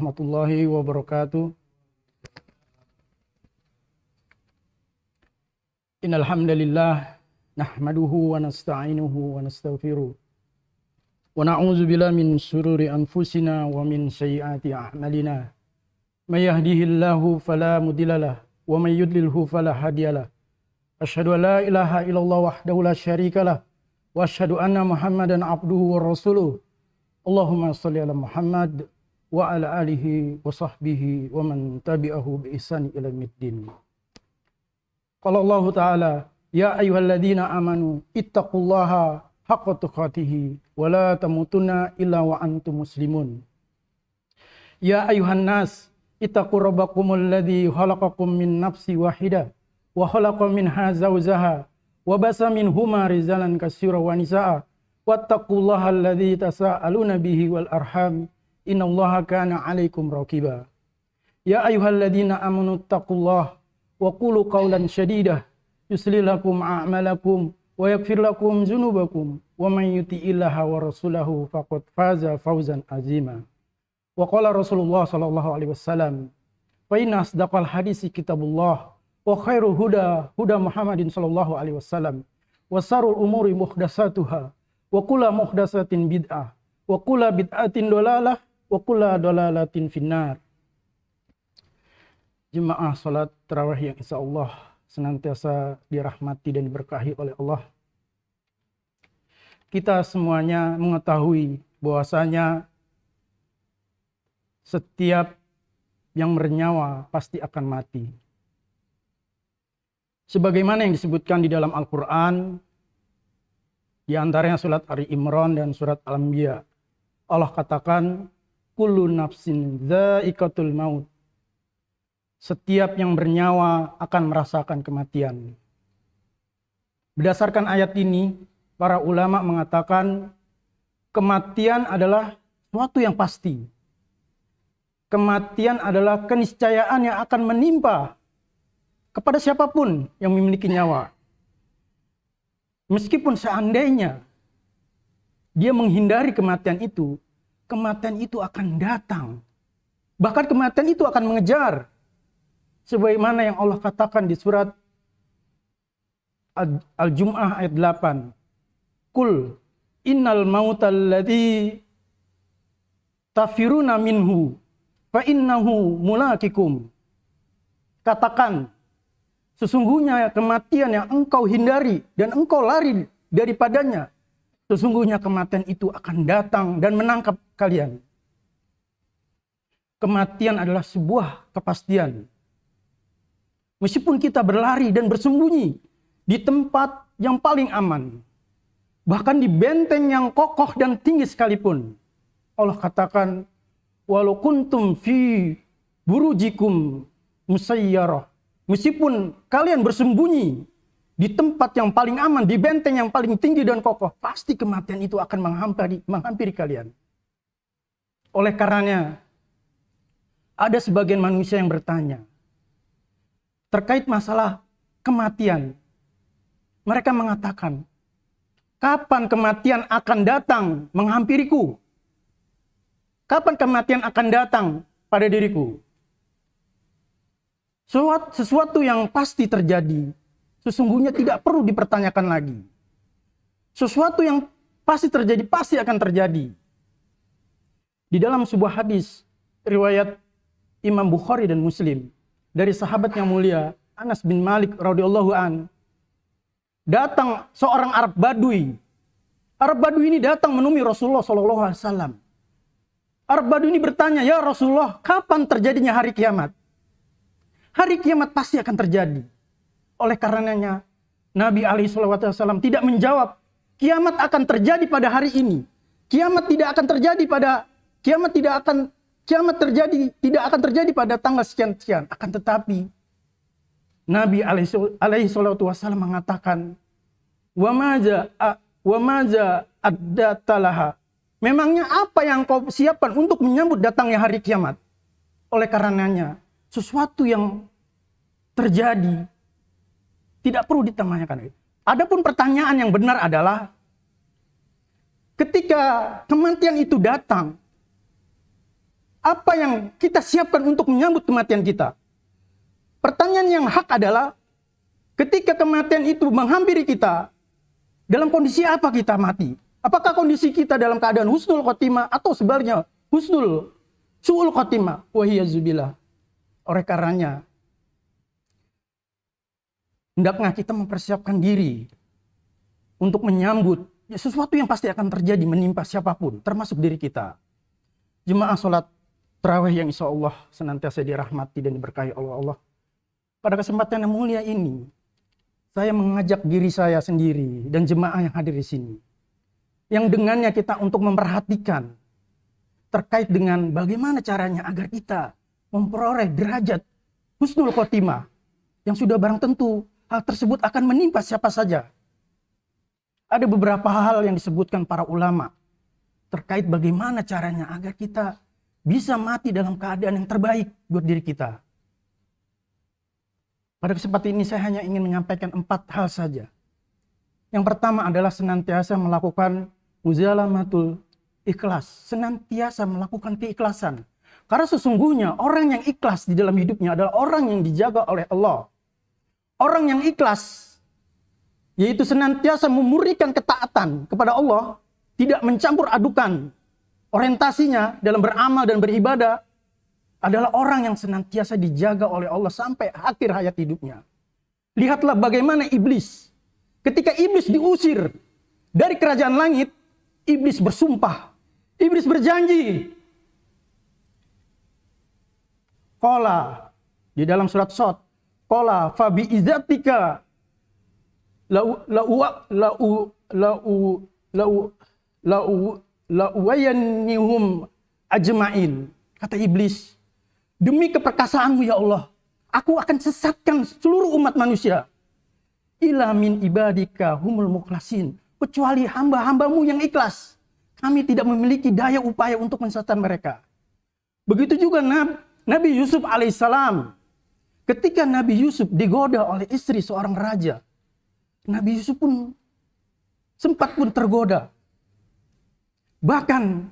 warahmatullahi wabarakatuh. Innal hamdalillah nahmaduhu wa nasta'inuhu wa nastaghfiruh. Wa na'udzu billahi min shururi anfusina wa min sayyiati a'malina. May yahdihillahu fala mudhillalah wa may yudlilhu fala hadiyalah. Asyhadu an la ilaha illallah wahdahu la syarikalah wa asyhadu anna Muhammadan abduhu wa rasuluh. Allahumma shalli ala Muhammad wa ala alihi wa sahbihi wa man tabi'ahu bi ihsani ila yaumiddin. Qala Allah Ta'ala, ya ayyuhalladzina amanu ittaqullaha haqqa tuqatih wa la tamutunna illa wa antum muslimun. Ya ayyuhan nas ittaqu rabbakumul ladzi khalaqakum min nafsin wahidah wa khalaqa minha zawjaha wa basa minhuma rijalan katsiran wa nisaa wattaqullaha alladzi tasaaluna bihi wal arham innallaha kana 'alaikum raqiba. Ya ayyuhalladzina amanu taqullaha wa qulu qawlan shadidah yuslih lakum a'malakum wa yaghfir lakum dzunubakum wa may yuti'illaha wa rasulahu faqad faza fawzan azima. Wa qala Rasulullah sallallahu alaihi wasallam, fa inna asdaqal hadisi kitabullah wa khairul huda huda Muhammadin sallallahu alaihi wasallam wa sarul umuri muhdatsatuha wa kullu muhdatsatin bid'ah wa kullu bid'atin dalalah wa kullu dalalatin finnar. Jemaah salat tarawih yang insyaallah senantiasa dirahmati dan diberkahi oleh Allah. Kita semuanya mengetahui bahwasanya setiap yang bernyawa pasti akan mati. Sebagaimana yang disebutkan di dalam Al-Quran, di antaranya surat Ali Imran dan surat Al-Anbiya, Allah katakan, kullu nafsin dha'iqatul maut. Setiap yang bernyawa akan merasakan kematian. Berdasarkan ayat ini, para ulama mengatakan kematian adalah sesuatu yang pasti. Kematian adalah keniscayaan yang akan menimpa kepada siapapun yang memiliki nyawa. Meskipun seandainya dia menghindari kematian itu akan datang. Bahkan kematian itu akan mengejar. Sebagaimana yang Allah katakan di surat Al-Jum'ah ayat 8. Qul innal mautal ladzi tafiruna minhu fa innahu mulaqikum. Katakan, sesungguhnya kematian yang engkau hindari dan engkau lari daripadanya, sesungguhnya kematian itu akan datang dan menangkap kalian. Kematian adalah sebuah kepastian. Meskipun kita berlari dan bersembunyi di tempat yang paling aman, bahkan di benteng yang kokoh dan tinggi sekalipun, Allah katakan, walau kuntum fi burujikum musayyarah. Meskipun kalian bersembunyi di tempat yang paling aman, di benteng yang paling tinggi dan kokoh, pasti kematian itu akan menghampiri kalian. Oleh karenanya, ada sebagian manusia yang bertanya terkait masalah kematian. Mereka mengatakan, kapan kematian akan datang menghampiriku? Kapan kematian akan datang pada diriku? Sesuatu yang pasti terjadi, sesungguhnya tidak perlu dipertanyakan lagi. Sesuatu yang pasti terjadi, pasti akan terjadi. Di dalam sebuah hadis, riwayat Imam Bukhari dan Muslim, dari sahabat yang mulia, Anas bin Malik radhiyallahu an, datang seorang Arab Badui. Arab Badui ini datang menemui Rasulullah SAW. Arab Badui ini bertanya, ya Rasulullah, kapan terjadinya hari kiamat? Hari kiamat pasti akan terjadi. Oleh karenanya, Nabi SAW tidak menjawab, kiamat akan terjadi pada hari ini. Kiamat tidak akan terjadi pada tanggal sekian-sekian. Akan tetapi, Nabi SAW mengatakan, wa maja addatalaha. Memangnya apa yang kau siapkan untuk menyambut datangnya hari kiamat? Oleh karenanya, sesuatu yang terjadi tidak perlu ditanyakan. Adapun pertanyaan yang benar adalah, ketika kematian itu datang, Apa yang kita siapkan untuk menyambut kematian kita? Pertanyaan yang hak adalah, ketika kematian itu menghampiri kita, dalam kondisi apa kita mati? Apakah kondisi kita dalam keadaan husnul khotimah atau sebaliknya su'ul khotimah? Wahiyazubillah. Oleh karenanya, hendaknya kita mempersiapkan diri untuk menyambut sesuatu yang pasti akan terjadi menimpa siapapun, termasuk diri kita. Jemaah sholat tarawih yang insya Allah senantiasa dirahmati dan diberkahi Allah. Pada kesempatan yang mulia ini, saya mengajak diri saya sendiri dan jemaah yang hadir di sini, yang dengannya kita untuk memperhatikan terkait dengan bagaimana caranya agar kita memperoleh derajat husnul khotimah, yang sudah barang tentu hal tersebut akan menimpa siapa saja. Ada beberapa hal yang disebutkan para ulama terkait bagaimana caranya agar kita bisa mati dalam keadaan yang terbaik buat diri kita. Pada kesempatan ini saya hanya ingin menyampaikan 4 hal saja. Yang pertama adalah senantiasa melakukan muzalamatul ikhlas, senantiasa melakukan keikhlasan. Karena sesungguhnya orang yang ikhlas di dalam hidupnya adalah orang yang dijaga oleh Allah. Orang yang ikhlas, yaitu senantiasa memurnikan ketaatan kepada Allah, tidak mencampur adukan orientasinya dalam beramal dan beribadah, adalah orang yang senantiasa dijaga oleh Allah sampai akhir hayat hidupnya. Lihatlah bagaimana iblis. Ketika iblis diusir dari kerajaan langit, iblis bersumpah. Iblis berjanji. Qala di dalam surat Shad, qala fa bi izzatika la uwayannihum ajmain. Kata iblis, demi keperkasaanmu ya Allah, aku akan sesatkan seluruh umat manusia. Ila min ibadika humul mukhlasin, kecuali hamba-hambamu yang ikhlas. Kami tidak memiliki daya upaya untuk mensesatkan mereka. Begitu juga Nabi Yusuf alaihissalam. Ketika Nabi Yusuf digoda oleh istri seorang raja, Nabi Yusuf pun sempat tergoda. Bahkan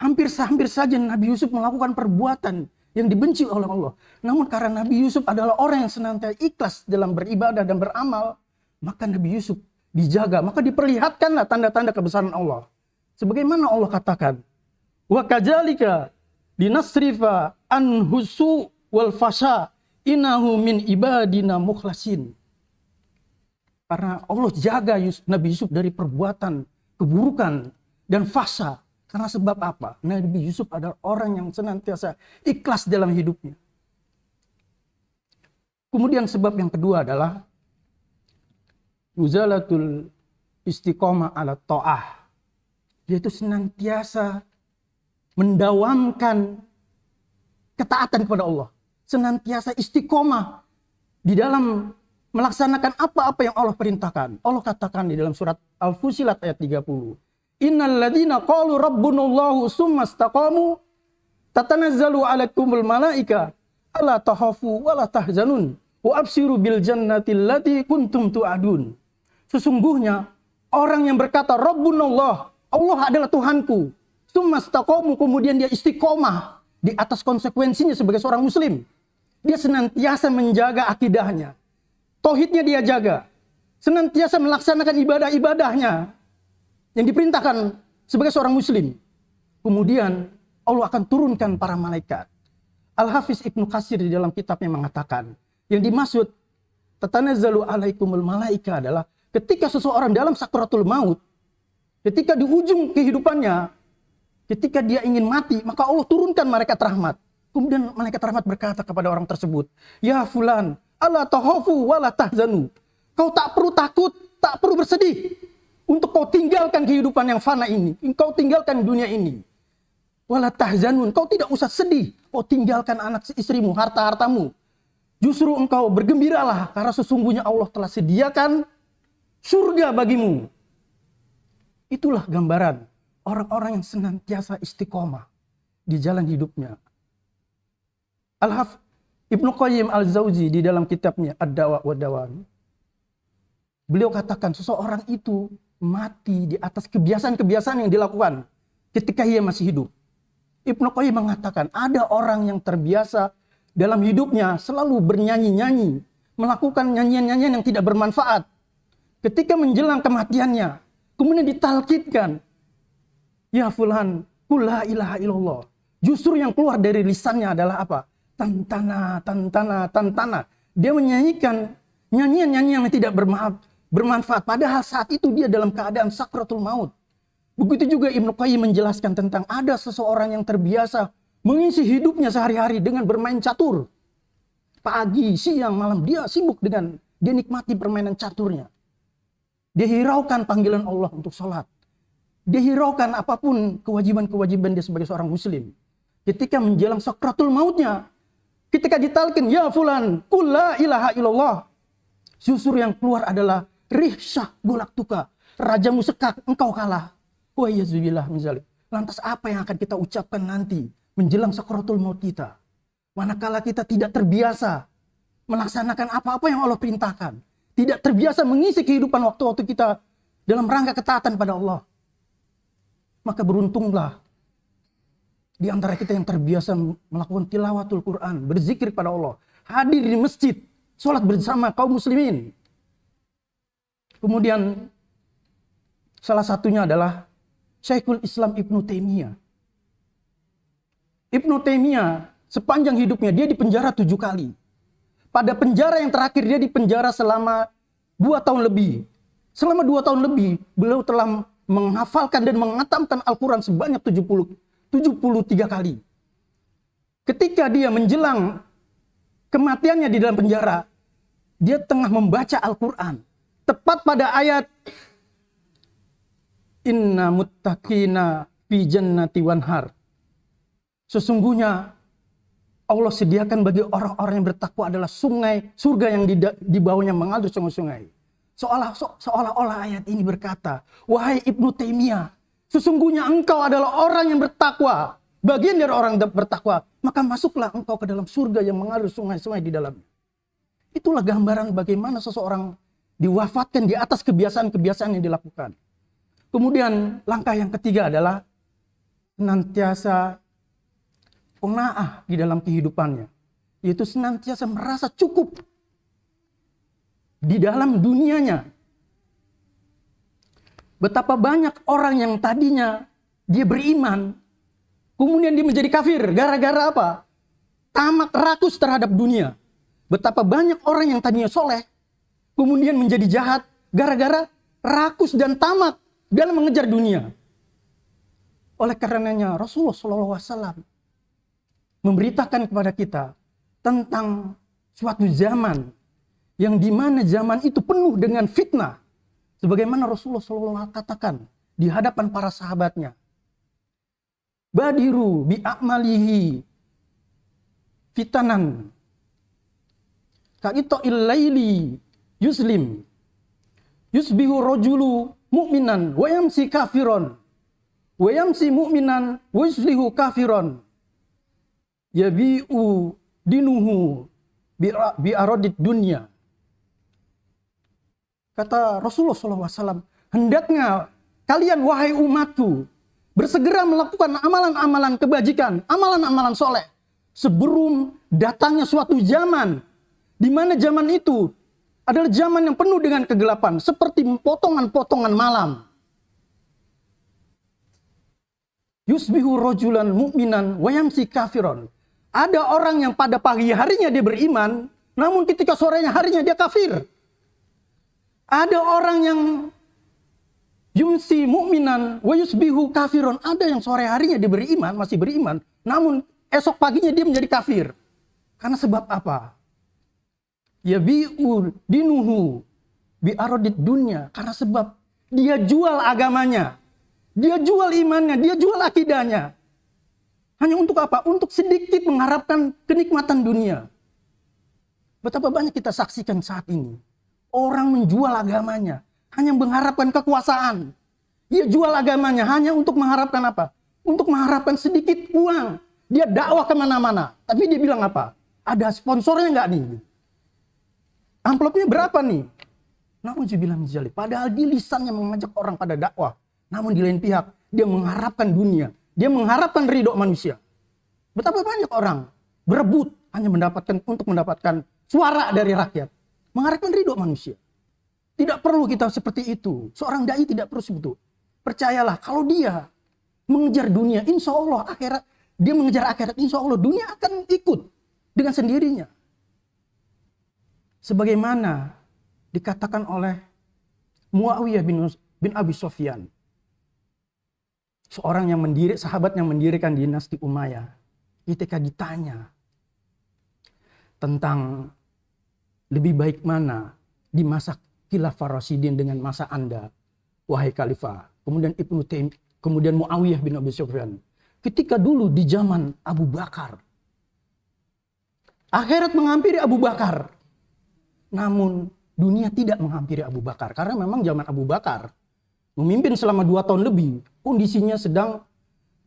hampir saja Nabi Yusuf melakukan perbuatan yang dibenci oleh Allah. Namun karena Nabi Yusuf adalah orang yang senantiasa ikhlas dalam beribadah dan beramal, maka Nabi Yusuf dijaga, maka diperlihatkanlah tanda-tanda kebesaran Allah. Sebagaimana Allah katakan, wa kadzalika dinasrifa an husu wal fasha innahu min ibadina mukhlasin. Karena Allah jaga Nabi Yusuf dari perbuatan keburukan dan fasa. Karena sebab apa? Nabi Yusuf adalah orang yang senantiasa ikhlas dalam hidupnya. Kemudian sebab yang kedua adalah muzalatul istiqomah ala ta'ah. Yaitu senantiasa mendawamkan ketaatan kepada Allah. Senantiasa istiqomah di dalam melaksanakan apa-apa yang Allah perintahkan. Allah katakan di dalam surat Al-Fusilat ayat 30. Innal ladzina qalu rabbunallahu tsumma istaqamu tatanazzalu 'alaikumul malaika alla takhafu wa la tahzanun wa abshiru bil jannati allati kuntum tu'adun. Sesungguhnya orang yang berkata Rabbunallah, Allah adalah Tuhanku, tsumma istaqamu, kemudian dia istiqomah di atas konsekuensinya sebagai seorang muslim. Dia senantiasa menjaga akidahnya. Tauhidnya dia jaga. Senantiasa melaksanakan ibadah-ibadahnya yang diperintahkan sebagai seorang muslim. Kemudian Allah akan turunkan para malaikat. Al-Hafiz Ibnu Katsir di dalam kitabnya mengatakan, yang dimaksud tatanazzalu alaikumul malaika adalah ketika seseorang dalam sakaratul maut, ketika di ujung kehidupannya, ketika dia ingin mati, maka Allah turunkan malaikat rahmat. Kemudian malaikat rahmat berkata kepada orang tersebut, ya fulan, ala tahafu wala tahzanu. Kau tak perlu takut, tak perlu bersedih untuk kau tinggalkan kehidupan yang fana ini. Kau tinggalkan dunia ini. Wala tahzanun, kau tidak usah sedih. Kau tinggalkan anak istrimu, harta-hartamu. Justru engkau bergembiralah karena sesungguhnya Allah telah sediakan surga bagimu. Itulah gambaran orang-orang yang senantiasa istiqomah di jalan hidupnya. Ibnu Qayyim al-Jauzi di dalam kitabnya Ad-Dawa wa Dawan, beliau katakan seseorang itu mati di atas kebiasaan-kebiasaan yang dilakukan ketika ia masih hidup. Ibnu Qayyim mengatakan ada orang yang terbiasa dalam hidupnya selalu bernyanyi-nyanyi, melakukan nyanyian-nyanyian yang tidak bermanfaat. Ketika menjelang kematiannya, kemudian ditalkidkan, ya fulan, qul la ilaha illallah. Justru yang keluar dari lisannya adalah apa? Tantana, tantana, tantana. Dia menyanyikan nyanyian-nyanyian yang tidak bermanfaat. Padahal saat itu dia dalam keadaan sakratul maut. Begitu juga Ibnu Qayyim menjelaskan tentang ada seseorang yang terbiasa mengisi hidupnya sehari-hari dengan bermain catur. Pagi, siang, malam dia sibuk dengan, dia nikmati permainan caturnya. Dia hiraukan panggilan Allah untuk sholat. Dia hiraukan apapun kewajiban-kewajiban dia sebagai seorang muslim. Ketika menjelang sakratul mautnya, ketika ditalkin, ya fulan, qul la ilaha illallah. Justru yang keluar adalah rihsyah golak tuka. Rajamu sekak, engkau kalah. Wa yazubillah minzalik. Lantas apa yang akan kita ucapkan nanti menjelang sakratul maut kita? Manakala kita tidak terbiasa melaksanakan apa-apa yang Allah perintahkan. Tidak terbiasa mengisi kehidupan waktu-waktu kita dalam rangka ketaatan pada Allah. Maka beruntunglah di antara kita yang terbiasa melakukan tilawatul Quran, berzikir pada Allah, hadir di masjid, sholat bersama kaum muslimin. Kemudian salah satunya adalah Syekhul Islam Ibnu Taimiyah. Ibnu Taimiyah sepanjang hidupnya dia dipenjara 7 kali. Pada penjara yang terakhir dia dipenjara selama 2 tahun lebih. Selama 2 tahun lebih beliau telah menghafalkan dan mengatamkan Al-Quran sebanyak 73 kali. Ketika dia menjelang kematiannya di dalam penjara, dia tengah membaca Al-Quran. Tepat pada ayat Inna muttaqina fi jannati wanhar. Sesungguhnya Allah sediakan bagi orang-orang yang bertakwa adalah sungai surga yang di bawahnya mengalir sungai-sungai. Seolah-olah ayat ini berkata, wahai Ibnu Taimiyah, sesungguhnya engkau adalah orang yang bertakwa, bagian dari orang yang bertakwa, maka masuklah engkau ke dalam surga yang mengalir sungai-sungai di dalamnya. Itulah gambaran bagaimana seseorang diwafatkan di atas kebiasaan-kebiasaan yang dilakukan. Kemudian langkah yang ketiga adalah senantiasa qanaah di dalam kehidupannya, yaitu senantiasa merasa cukup di dalam dunianya. Betapa banyak orang yang tadinya dia beriman, kemudian dia menjadi kafir gara-gara apa? Tamak rakus terhadap dunia. Betapa banyak orang yang tadinya soleh, kemudian menjadi jahat gara-gara rakus dan tamak dalam mengejar dunia. Oleh karenanya Rasulullah SAW memberitakan kepada kita tentang suatu zaman yang dimana zaman itu penuh dengan fitnah. Sebagaimana Rasulullah SAW katakan di hadapan para sahabatnya. Badiru bi'amalihi fitanan. Ka'ito illaili yuslim. Yusbihu rojulu mu'minan wa yamsi kafiron. Wa yamsi mu'minan wa yuslihu kafiron. Yabi'u dinuhu bi'aradid dunya. Kata Rasulullah SAW, hendaknya kalian wahai umatku bersegera melakukan amalan-amalan kebajikan, amalan-amalan soleh sebelum datangnya suatu zaman di mana zaman itu adalah zaman yang penuh dengan kegelapan seperti potongan-potongan malam. Yusbihu rojulan mu'minan wa yamsi kafiron. Ada orang yang pada pagi harinya dia beriman, namun ketika sorenya harinya dia kafir. Ada orang yang yumsi mu'minan wa yusbihu kafiron. Ada yang sore harinya dia beriman, masih beriman, namun esok paginya dia menjadi kafir. Karena sebab apa? Ya bi'u dinuhu bi'aradid dunya. Karena sebab dia jual agamanya, dia jual imannya, dia jual akidahnya. Hanya untuk apa? Untuk sedikit mengharapkan kenikmatan dunia. Betapa banyak kita saksikan saat ini. Orang menjual agamanya hanya mengharapkan kekuasaan. Dia jual agamanya hanya untuk mengharapkan apa? Untuk mengharapkan sedikit uang. Dia dakwah kemana-mana. Tapi dia bilang apa? Ada sponsornya nggak nih? Amplopnya berapa nih? Na'udzubillah min dzalik. Padahal di lisannya mengajak orang pada dakwah. Namun di lain pihak dia mengharapkan dunia. Dia mengharapkan ridho manusia. Betapa banyak orang berebut hanya untuk mendapatkan suara dari rakyat. Mengharapkan ridho manusia. Tidak perlu kita seperti itu. Seorang dai tidak perlu seperti itu. Percayalah, kalau dia mengejar dunia, insya Allah akhirat, dia mengejar akhirat, insya Allah dunia akan ikut dengan sendirinya. Sebagaimana dikatakan oleh Muawiyah bin Abi Sufyan, seorang sahabat yang mendirikan dinasti Umayyah, ketika ditanya tentang lebih baik mana di masa Khilafah Rasyidin dengan masa Anda, wahai Khalifah. Kemudian Muawiyah bin Abi Sufyan, ketika dulu di zaman Abu Bakar, akhirat menghampiri Abu Bakar, namun dunia tidak menghampiri Abu Bakar. Karena memang zaman Abu Bakar memimpin selama 2 tahun lebih, kondisinya sedang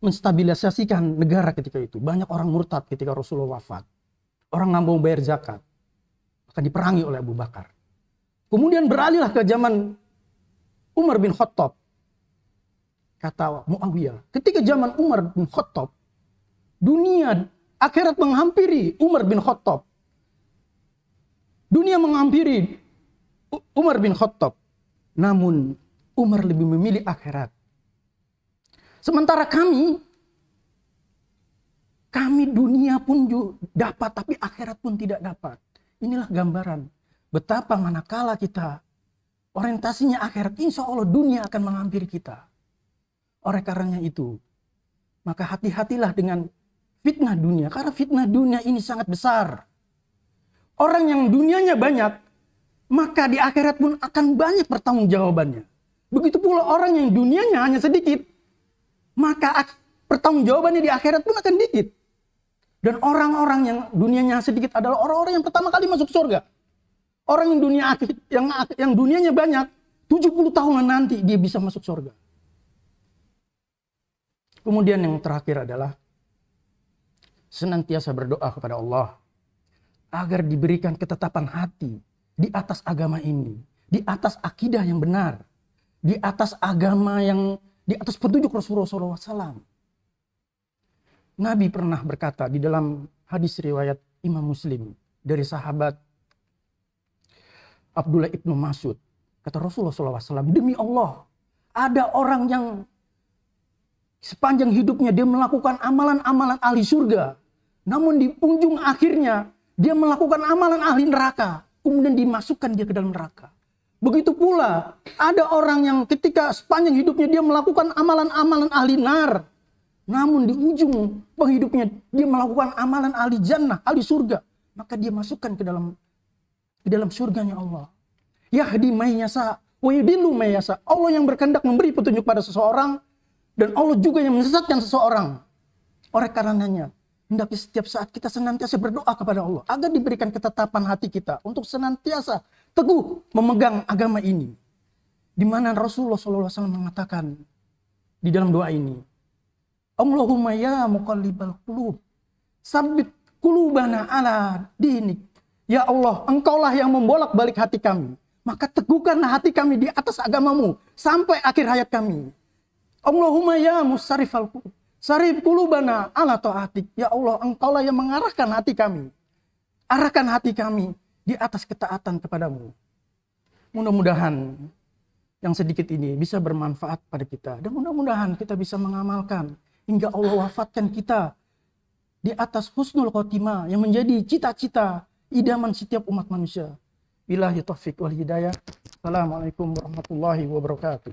menstabilisasikan negara ketika itu. Banyak orang murtad ketika Rasulullah wafat. Orang nggak mau bayar zakat, akan diperangi oleh Abu Bakar. Kemudian beralihlah ke zaman Umar bin Khattab. Kata Muawiyah, ketika zaman Umar bin Khattab, dunia akhirat menghampiri Umar bin Khattab. Dunia menghampiri Umar bin Khattab. Namun Umar lebih memilih akhirat. Sementara kami dunia pun dapat, tapi akhirat pun tidak dapat. Inilah gambaran betapa manakala kita orientasinya akhirat, insya Allah dunia akan menghampiri kita. Oleh karenanya itu, maka hati-hatilah dengan fitnah dunia. Karena fitnah dunia ini sangat besar. Orang yang dunianya banyak, maka di akhirat pun akan banyak pertanggungjawabannya. Begitu pula orang yang dunianya hanya sedikit, maka pertanggungjawabannya di akhirat pun akan dikit. Dan orang-orang yang dunianya sedikit adalah orang-orang yang pertama kali masuk surga. Orang yang dunianya banyak, 70 tahunan nanti dia bisa masuk surga. Kemudian yang terakhir adalah senantiasa berdoa kepada Allah agar diberikan ketetapan hati di atas agama ini, di atas akidah yang benar, di atas agama di atas petunjuk Rasulullah SAW. Nabi pernah berkata di dalam hadis riwayat Imam Muslim dari sahabat Abdullah ibnu Mas'ud, kata Rasulullah SAW, demi Allah, ada orang yang sepanjang hidupnya dia melakukan amalan-amalan ahli surga, namun di ujung akhirnya dia melakukan amalan ahli neraka, kemudian dimasukkan dia ke dalam neraka. Begitu pula ada orang yang ketika sepanjang hidupnya dia melakukan amalan-amalan ahli nar, namun di ujung penghidupnya dia melakukan amalan ahli jannah, ahli surga, maka dia masukkan ke dalam surganya Allah. Yahdi may yasha wa yudillu may yasha. Allah yang berkehendak memberi petunjuk pada seseorang, dan Allah juga yang menyesatkan seseorang. Oleh karenanya, hendaknya setiap saat kita senantiasa berdoa kepada Allah agar diberikan ketetapan hati kita untuk senantiasa teguh memegang agama ini. Di mana Rasulullah SAW mengatakan di dalam doa ini, Allahumma ya muqallibal qulub, tsabbit qulubana ala dinik. Ya Allah, Engkaulah yang membolak-balik hati kami, maka teguhkanlah hati kami di atas agamamu sampai akhir hayat kami. Allahumma ya musarrifal qulub, sarif qulubana ala ta'atik. Ya Allah, Engkaulah yang mengarahkan hati kami. Arahkan hati kami di atas ketaatan kepadamu. Mudah-mudahan yang sedikit ini bisa bermanfaat pada kita. Dan mudah-mudahan kita bisa mengamalkan hingga Allah wafatkan kita di atas husnul khotimah yang menjadi cita-cita idaman setiap umat manusia. Billahi taufiq wal hidayah. Assalamualaikum warahmatullahi wabarakatuh.